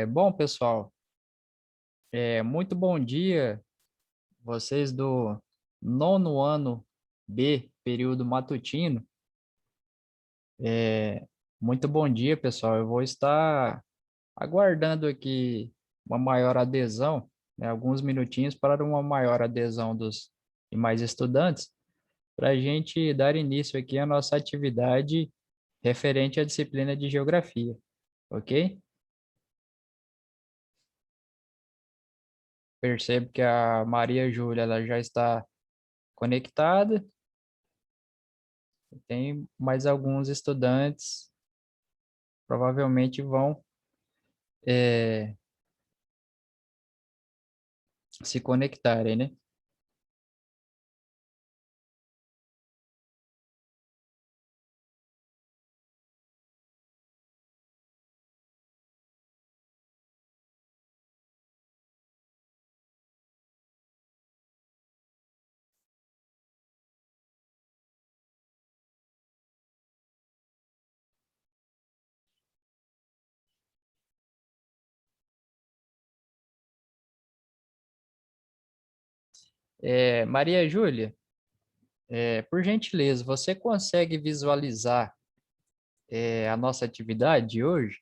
Bom, pessoal, muito bom dia, vocês do nono ano B, período matutino. É, Muito bom dia, pessoal. Eu vou estar aguardando aqui uma maior adesão, né, alguns minutinhos para uma maior adesão dos demais estudantes, para a gente dar início aqui à nossa atividade referente à disciplina de geografia, ok? Percebo que a Maria Júlia ela já está conectada. Tem mais alguns estudantes, provavelmente vão é, se conectarem, né? Maria Júlia, por gentileza, você consegue visualizar a nossa atividade de hoje?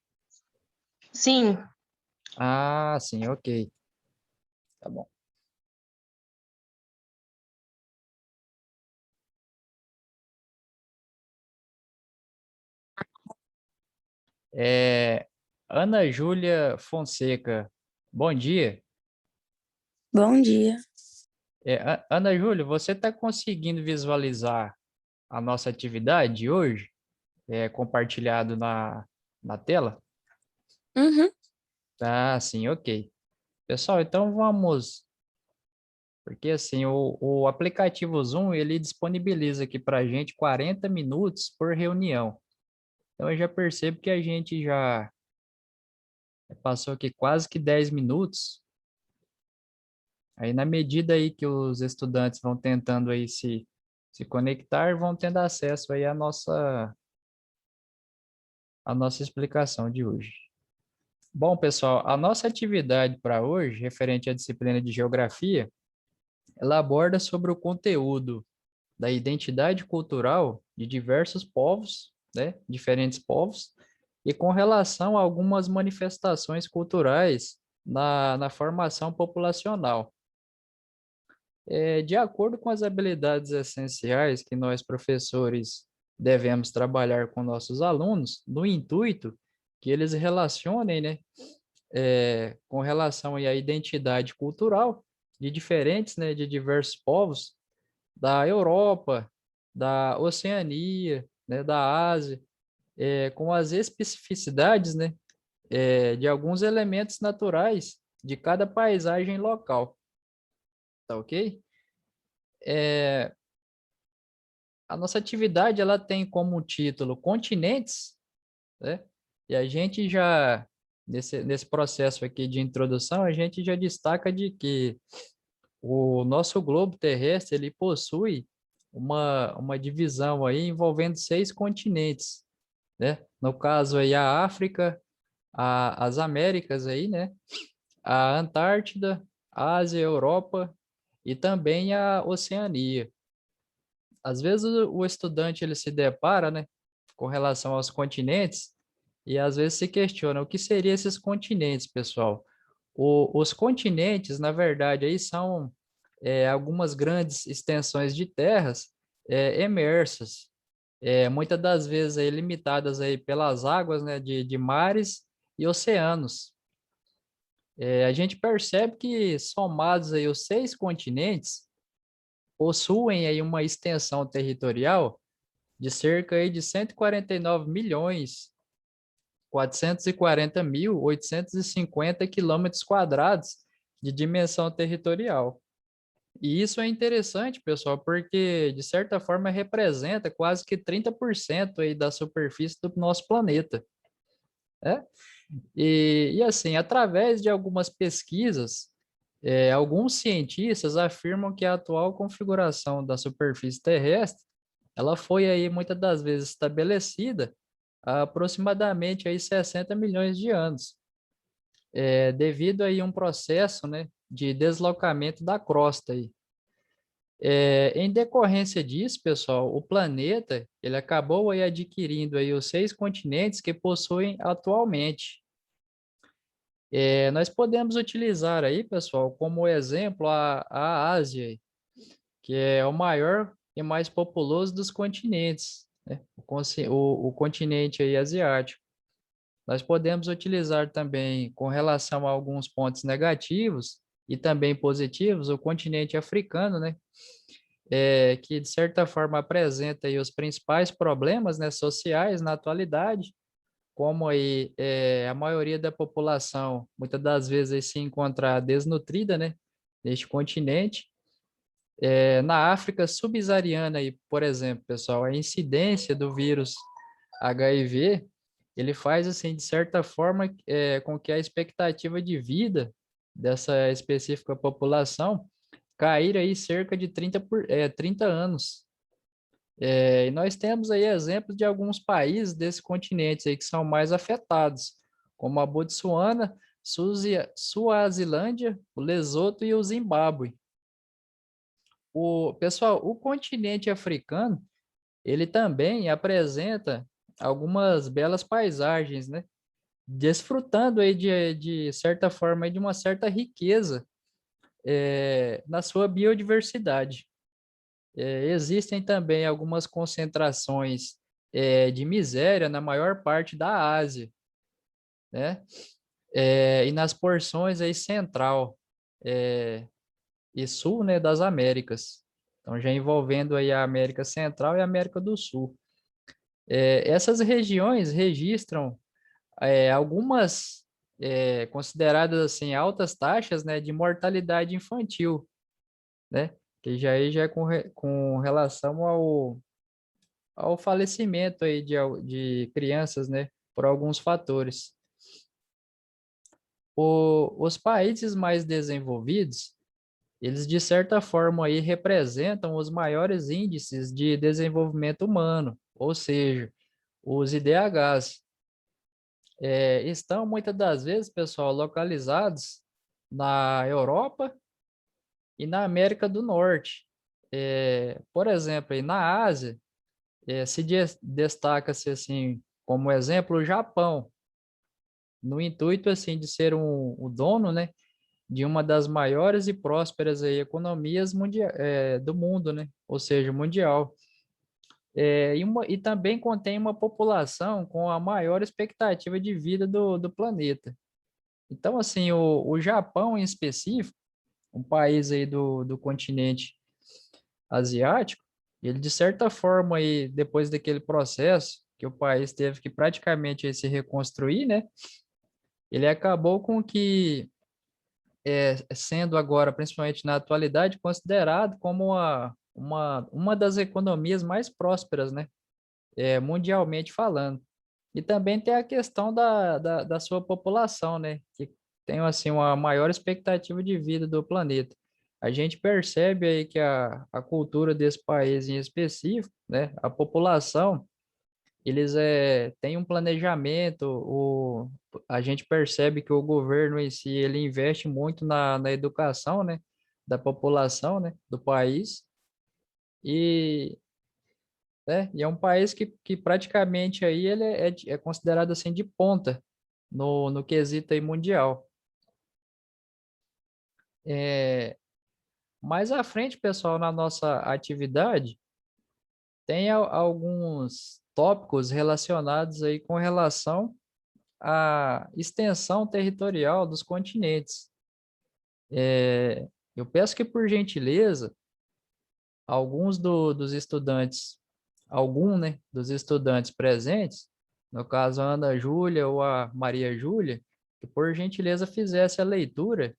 Sim, Ah, sim, ok. Tá bom. É, Ana Júlia Fonseca, bom dia. bom dia. Ana Júlia, você está conseguindo visualizar a nossa atividade de hoje, compartilhado na tela? Uhum. Ah, sim, ok. Pessoal, então vamos, porque assim, o aplicativo Zoom, ele disponibiliza aqui para a gente 40 minutos por reunião. Então eu já percebo que a gente já passou aqui quase que 10 minutos. Aí na medida aí que os estudantes vão tentando aí se conectar, vão tendo acesso aí à nossa explicação de hoje. Bom, pessoal, a nossa atividade para hoje, referente à disciplina de geografia, ela aborda sobre o conteúdo da identidade cultural de diversos povos, né, diferentes povos, e com relação a algumas manifestações culturais na formação populacional. De acordo com as habilidades essenciais que nós, professores, devemos trabalhar com nossos alunos, no intuito que eles relacionem, né, com relação aí à identidade cultural de diferentes, né, de diversos povos, da Europa, da Oceania, né, da Ásia, com as especificidades, né, de alguns elementos naturais de cada paisagem local, tá ok? É, a nossa atividade ela tem como título Continentes, né? E a gente já nesse processo aqui de introdução, a gente já destaca de que o nosso globo terrestre ele possui uma divisão aí envolvendo 6 continentes, né? No caso aí a África, as Américas aí, né? A Antártida, a Ásia, a Europa e também a Oceania. Às vezes o estudante ele se depara, né, com relação aos continentes e às vezes se questiona o que seriam esses continentes, pessoal. Os continentes, na verdade, aí são algumas grandes extensões de terras emersas, muitas das vezes aí limitadas aí pelas águas, né, de mares e oceanos. A gente percebe que somados aí os 6 continentes possuem aí uma extensão territorial de cerca aí de 149.440.850 quilômetros quadrados de dimensão territorial. E isso é interessante, pessoal, porque de certa forma representa quase que 30% aí da superfície do nosso planeta, né? E assim, através de algumas pesquisas, alguns cientistas afirmam que a atual configuração da superfície terrestre, ela foi aí muitas das vezes estabelecida há aproximadamente aí 60 milhões de anos. devido aí a um processo, né, de deslocamento da crosta aí. Em decorrência disso, pessoal, o planeta ele acabou aí adquirindo aí os 6 continentes que possuem atualmente. Nós podemos utilizar aí, pessoal, como exemplo a Ásia, que é o maior e mais populoso dos continentes, né? O continente aí asiático. Nós podemos utilizar também, com relação a alguns pontos negativos e também positivos, o continente africano, né? Que de certa forma apresenta aí os principais problemas, né, sociais na atualidade, como aí a maioria da população muitas das vezes aí se encontra desnutrida, né, neste continente. Na África subsaariana aí, por exemplo, pessoal, a incidência do vírus HIV, ele faz assim de certa forma com que a expectativa de vida dessa específica população cair aí cerca de 30 anos. E nós temos aí exemplos de alguns países desse continente aí que são mais afetados, como a Botsuana, Suazilândia, o Lesoto e o Zimbábue. Pessoal, o continente africano, ele também apresenta algumas belas paisagens, né? Desfrutando aí de certa forma aí de uma certa riqueza na sua biodiversidade. Existem também algumas concentrações de miséria na maior parte da Ásia, né? E nas porções aí central e sul, né, das Américas. Então, já envolvendo aí a América Central e a América do Sul. Essas regiões registram algumas consideradas assim altas taxas, né, de mortalidade infantil, né? Que já é com relação ao falecimento aí de crianças, né, por alguns fatores. Os países mais desenvolvidos, eles de certa forma aí representam os maiores índices de desenvolvimento humano, ou seja, os IDHs. Estão muitas das vezes, pessoal, localizados na Europa e na América do Norte. Por exemplo, aí na Ásia, destaca-se assim, como exemplo, o Japão, no intuito assim de ser o dono, né, de uma das maiores e prósperas aí, economias do mundo, né, ou seja, mundial. E também contém uma população com a maior expectativa de vida do planeta. Então, assim, o Japão em específico, um país aí do continente asiático, ele de certa forma aí, depois daquele processo que o país teve que praticamente aí se reconstruir, né? Ele acabou com que, sendo agora, principalmente na atualidade, considerado como uma das economias mais prósperas, né? Mundialmente falando. E também tem a questão da sua população, né? Que tem, assim, uma maior expectativa de vida do planeta. A gente percebe aí que a cultura desse país em específico, né? A população, eles têm um planejamento, a gente percebe que o governo em si, ele investe muito na educação, né? Da população, né? Do país. E e é um país que praticamente aí ele é considerado assim de ponta no quesito aí mundial. É, Mais à frente, pessoal, na nossa atividade, tem alguns tópicos relacionados aí com relação à extensão territorial dos continentes. Eu peço que, por gentileza, alguns dos estudantes, né, dos estudantes presentes, no caso a Ana Júlia ou a Maria Júlia, que por gentileza fizesse a leitura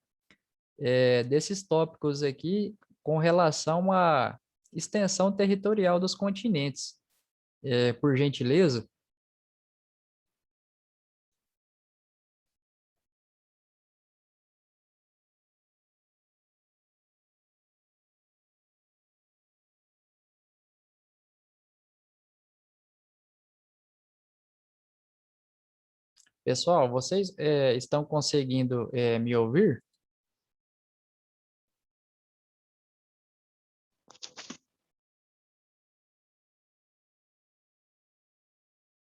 desses tópicos aqui com relação à extensão territorial dos continentes. Por gentileza. Pessoal, vocês estão conseguindo me ouvir?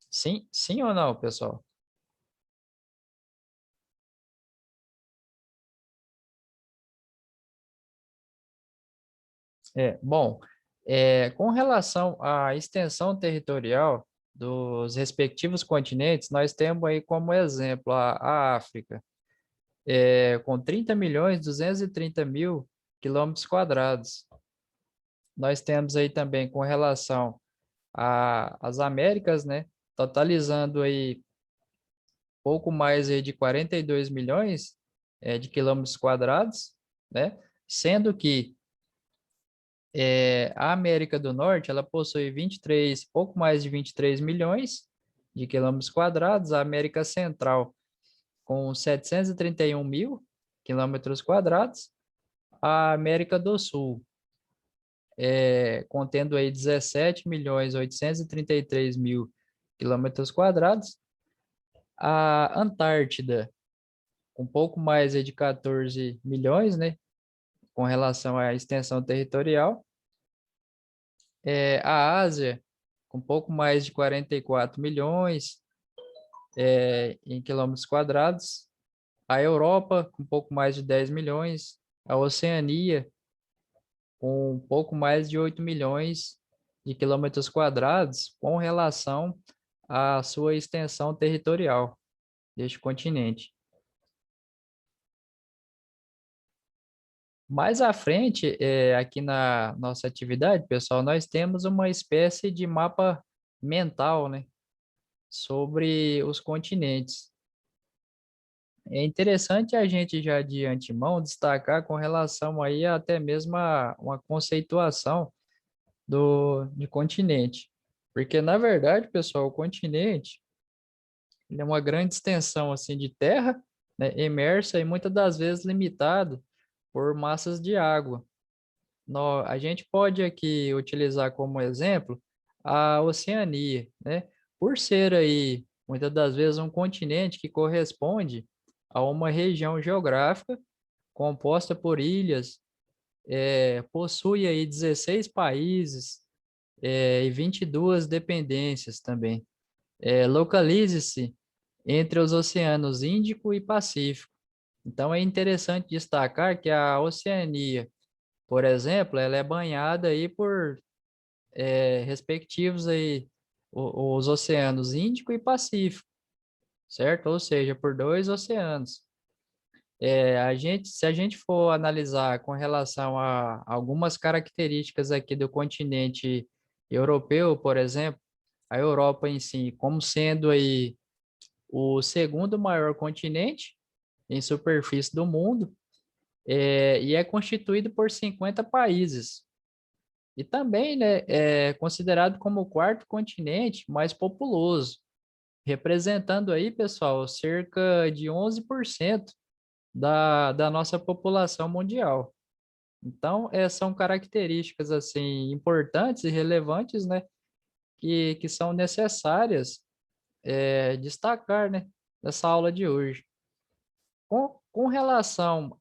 Sim, sim ou não, pessoal? Bom, com relação à extensão territorial dos respectivos continentes, nós temos aí como exemplo a África, com 30.230.000 quilômetros quadrados. Nós temos aí também com relação às Américas, né, totalizando aí pouco mais aí de 42 milhões de quilômetros quadrados, né, sendo que a América do Norte, ela possui 23, pouco mais de 23 milhões de quilômetros quadrados, a América Central com 731 mil quilômetros quadrados, a América do Sul contendo aí 17.833.000 quilômetros quadrados, a Antártida com pouco mais aí de 14 milhões, né, com relação à extensão territorial, a Ásia com pouco mais de 44 milhões em quilômetros quadrados, a Europa com pouco mais de 10 milhões, a Oceania com um pouco mais de 8 milhões de quilômetros quadrados com relação à sua extensão territorial deste continente. Mais à frente, aqui na nossa atividade, pessoal, nós temos uma espécie de mapa mental, né, sobre os continentes. É interessante a gente já de antemão destacar com relação aí até mesmo a uma conceituação de continente. Porque, na verdade, pessoal, o continente ele é uma grande extensão assim de terra, né, imersa e muitas das vezes limitado por massas de água. A gente pode aqui utilizar como exemplo a Oceania, né? Por ser aí muitas das vezes um continente que corresponde a uma região geográfica composta por ilhas, possui aí 16 países, e 22 dependências também. Localize-se entre os oceanos Índico e Pacífico. Então é interessante destacar que a Oceania, por exemplo, ela é banhada aí por respectivos aí os oceanos Índico e Pacífico, certo? Ou seja, por dois oceanos. Se a gente for analisar com relação a algumas características aqui do continente europeu, por exemplo, a Europa em si, como sendo aí o segundo maior continente em superfície do mundo, e é constituído por 50 países. E também, né, é considerado como o quarto continente mais populoso, representando aí, pessoal, cerca de 11% da nossa população mundial. Então, são características assim importantes e relevantes, né, que são necessárias destacar, né, nessa aula de hoje. Com relação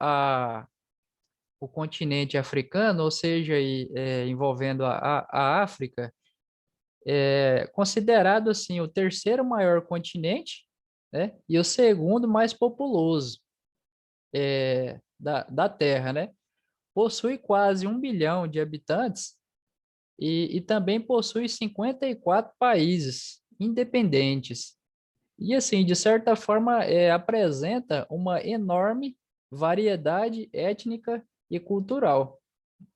o continente africano, ou seja, aí, envolvendo a África, é considerado assim o terceiro maior continente, né, e o segundo mais populoso da Terra, né? Possui quase 1 bilhão de habitantes e também possui 54 países independentes. E assim, de certa forma, apresenta uma enorme variedade étnica e cultural.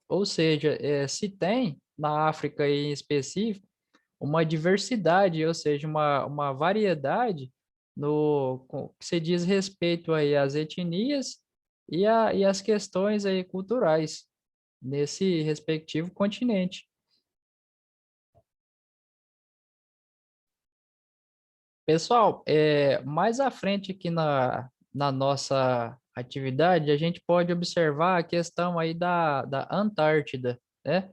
Ou seja, se tem na África em específico uma diversidade, ou seja, uma variedade que se diz respeito aí às etnias e às questões aí culturais nesse respectivo continente. Pessoal, mais à frente aqui na nossa atividade, a gente pode observar a questão aí da Antártida, né?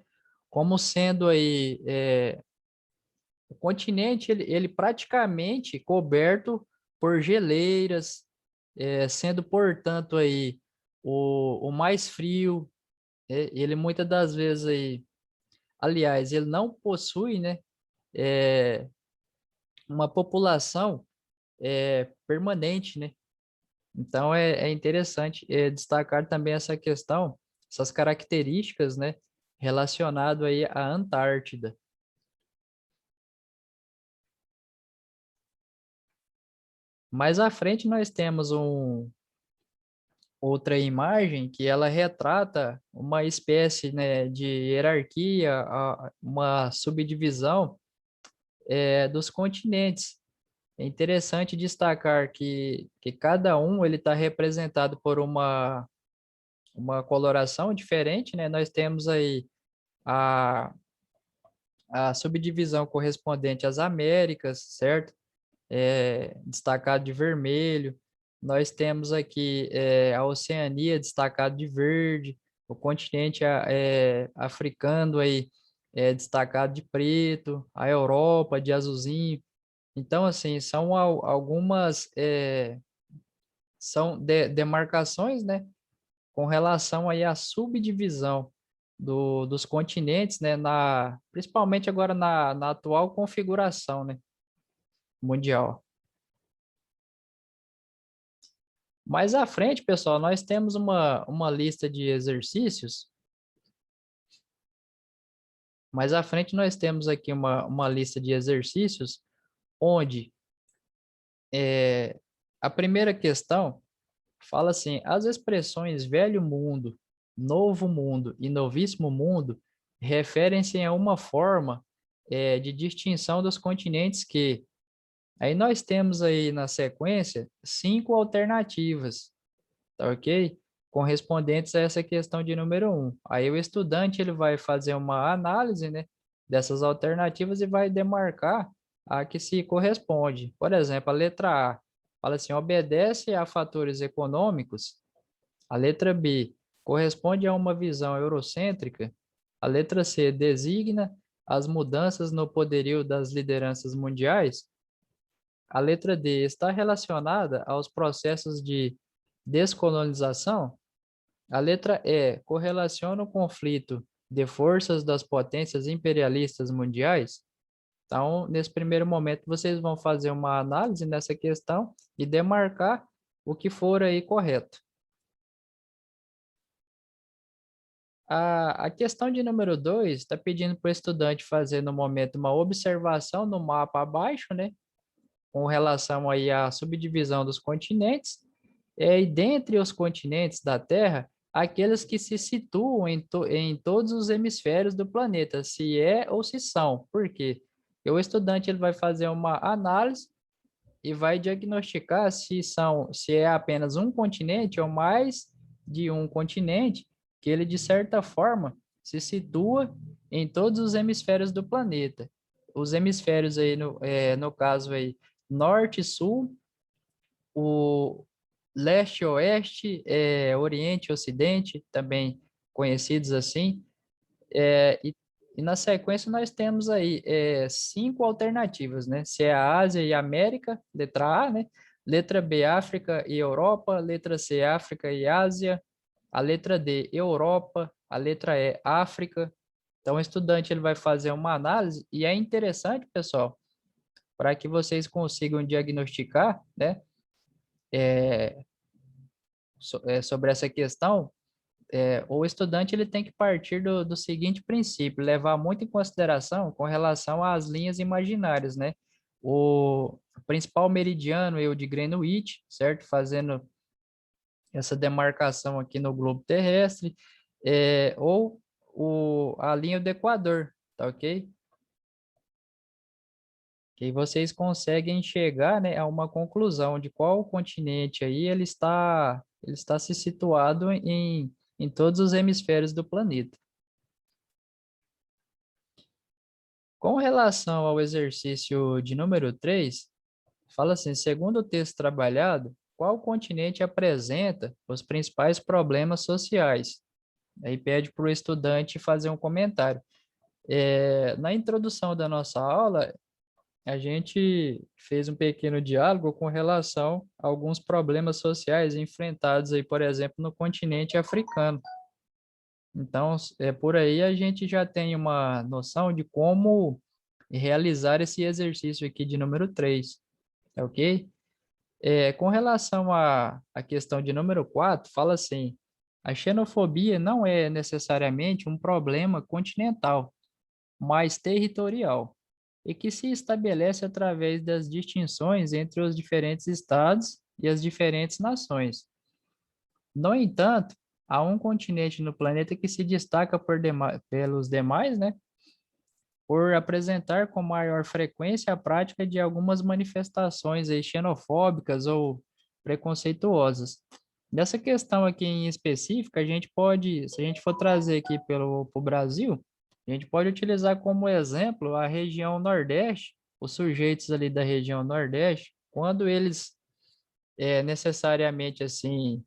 Como sendo aí o continente, ele praticamente coberto por geleiras, sendo, portanto, aí o mais frio. Ele muitas das vezes aí, aliás, ele não possui, né, é, uma população permanente, né? Então é interessante destacar também essa questão, essas características, né, relacionado aí à Antártida. Mais à frente nós temos outra imagem que ela retrata uma espécie, né, de hierarquia, uma subdivisão dos continentes. É interessante destacar que cada um ele está representado por uma coloração diferente, né? Nós temos aí a, a subdivisão correspondente às Américas, certo? Destacado de vermelho. Nós temos aqui a Oceania destacado de verde, o continente africano aí destacado de preto, a Europa de azulzinho. Então, assim, são algumas são demarcações, né, com relação aí à subdivisão dos continentes, né, principalmente agora na atual configuração, né, mundial. Mais à frente, pessoal, nós temos uma lista de exercícios. Mais à frente nós temos aqui uma lista de exercícios onde a primeira questão fala assim: as expressões velho mundo, novo mundo e novíssimo mundo referem-se a uma forma de distinção dos continentes que... Aí nós temos aí na sequência 5 alternativas, tá ok? Correspondentes a essa questão de número 1. Aí o estudante ele vai fazer uma análise, né, dessas alternativas e vai demarcar a que se corresponde. Por exemplo, a letra A fala assim: obedece a fatores econômicos. A letra B corresponde a uma visão eurocêntrica. A letra C designa as mudanças no poderio das lideranças mundiais. A letra D está relacionada aos processos de descolonização. A letra E correlaciona o conflito de forças das potências imperialistas mundiais. Então, nesse primeiro momento, vocês vão fazer uma análise nessa questão e demarcar o que for aí correto. A questão de número 2 está pedindo para o estudante fazer no momento uma observação no mapa abaixo, né, com relação aí à subdivisão dos continentes, e dentre os continentes da Terra, aqueles que se situam em todos os hemisférios do planeta, se é ou se são. Por quê? Porque o estudante ele vai fazer uma análise e vai diagnosticar se é apenas um continente ou mais de um continente, que ele, de certa forma, se situa em todos os hemisférios do planeta. Os hemisférios aí, no caso aí, norte e sul, o leste e oeste, oriente e ocidente, também conhecidos assim, e na sequência nós temos aí 5 alternativas, né? Se é a Ásia e América, letra A, né? Letra B, África e Europa. Letra C, África e Ásia. A letra D, Europa. A letra E, África. Então, o estudante ele vai fazer uma análise e é interessante, pessoal, para que vocês consigam diagnosticar, né, sobre essa questão. O estudante ele tem que partir do seguinte princípio: levar muito em consideração com relação às linhas imaginárias, né? O principal meridiano é o de Greenwich, certo? Fazendo essa demarcação aqui no globo terrestre, ou a linha do Equador, tá ok? Que vocês conseguem chegar, né, a uma conclusão de qual continente aí ele está se situado em todos os hemisférios do planeta. Com relação ao exercício de número 3, fala assim: segundo o texto trabalhado, qual continente apresenta os principais problemas sociais? Aí pede para o estudante fazer um comentário. Na introdução da nossa aula, a gente fez um pequeno diálogo com relação a alguns problemas sociais enfrentados aí, por exemplo, no continente africano. Então, por aí a gente já tem uma noção de como realizar esse exercício aqui de número 3, tá ok? Com relação à questão de número 4, fala assim: a xenofobia não é necessariamente um problema continental, mas territorial, e que se estabelece através das distinções entre os diferentes estados e as diferentes nações. No entanto, há um continente no planeta que se destaca pelos demais, né, por apresentar com maior frequência a prática de algumas manifestações aí xenofóbicas ou preconceituosas. Nessa questão aqui em específico, a gente pode, se a gente for trazer aqui pelo Brasil, a gente pode utilizar como exemplo a região Nordeste, os sujeitos ali da região Nordeste, quando eles necessariamente assim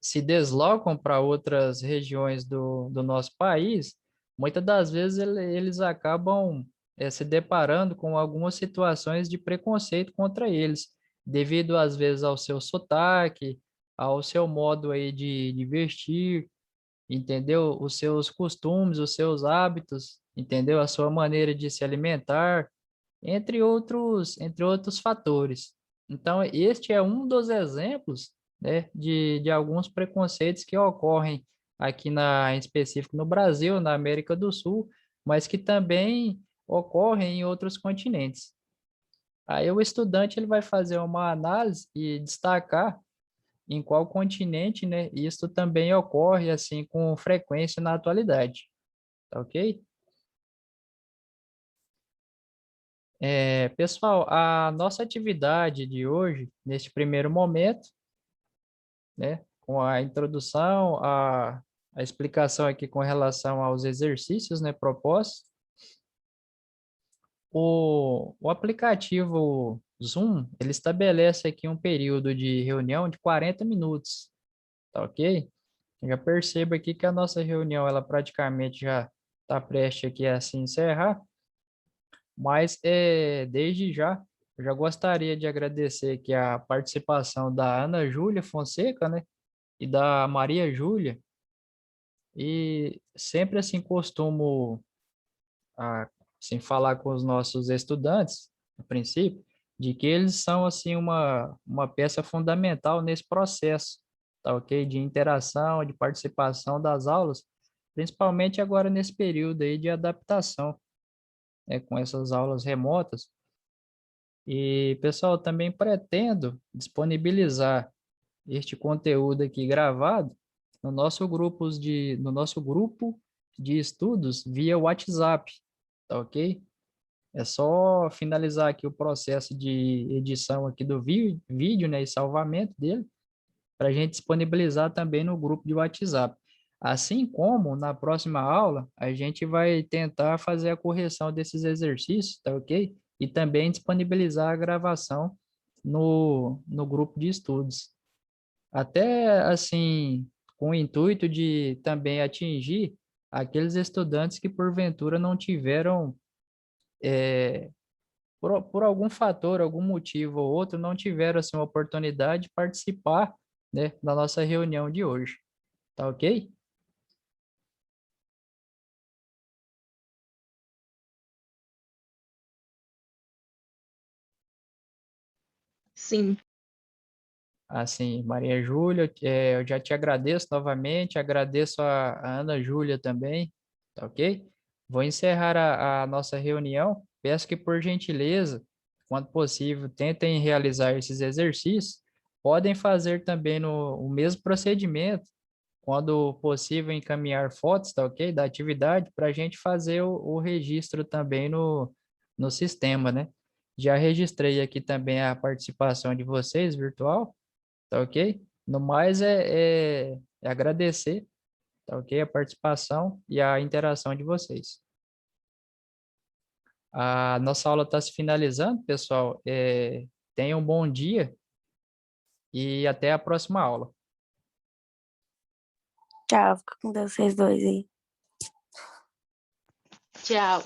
se deslocam para outras regiões do nosso país, muitas das vezes eles acabam se deparando com algumas situações de preconceito contra eles, devido às vezes ao seu sotaque, ao seu modo aí de vestir, entendeu? Os seus costumes, os seus hábitos, entendeu? A sua maneira de se alimentar, entre outros fatores. Então, este é um dos exemplos, né, de alguns preconceitos que ocorrem aqui em específico no Brasil, na América do Sul, mas que também ocorrem em outros continentes. Aí o estudante ele vai fazer uma análise e destacar em qual continente, né, isso também ocorre assim com frequência na atualidade, tá ok? Pessoal, a nossa atividade de hoje, neste primeiro momento, né, com a introdução, a explicação aqui com relação aos exercícios, né, propostos, o aplicativo Zoom, ele estabelece aqui um período de reunião de 40 minutos, tá ok? Já perceba aqui que a nossa reunião, ela praticamente já está prestes aqui a se encerrar, mas desde já, eu já gostaria de agradecer aqui a participação da Ana Júlia Fonseca, né, e da Maria Júlia, e sempre assim costumo assim, falar com os nossos estudantes, a princípio, de que eles são assim uma peça fundamental nesse processo, tá ok? De interação, de participação das aulas, principalmente agora nesse período aí de adaptação, com essas aulas remotas. E, pessoal, também pretendo disponibilizar este conteúdo aqui gravado no nosso grupo de estudos via WhatsApp, tá ok? É só finalizar aqui o processo de edição aqui do vídeo, né, e salvamento dele, para a gente disponibilizar também no grupo de WhatsApp. Assim como na próxima aula, a gente vai tentar fazer a correção desses exercícios, tá ok? E também disponibilizar a gravação no grupo de estudos. Até assim, com o intuito de também atingir aqueles estudantes que porventura não tiveram, por algum fator, algum motivo ou outro, não tiveram assim, uma oportunidade de participar, né, da nossa reunião de hoje. Tá ok? Sim. Assim, Maria Júlia, eu já te agradeço novamente, agradeço a Ana Júlia também, tá ok? Vou encerrar a nossa reunião. Peço que, por gentileza, quando possível, tentem realizar esses exercícios. Podem fazer também o mesmo procedimento, quando possível, encaminhar fotos, tá ok? Da atividade, para a gente fazer o registro também no sistema, né? Já registrei aqui também a participação de vocês virtual, tá ok? No mais é agradecer, tá ok? A participação e a interação de vocês. A nossa aula está se finalizando, pessoal. Tenham um bom dia e até a próxima aula. Tchau, fica com Deus, vocês dois aí. Tchau.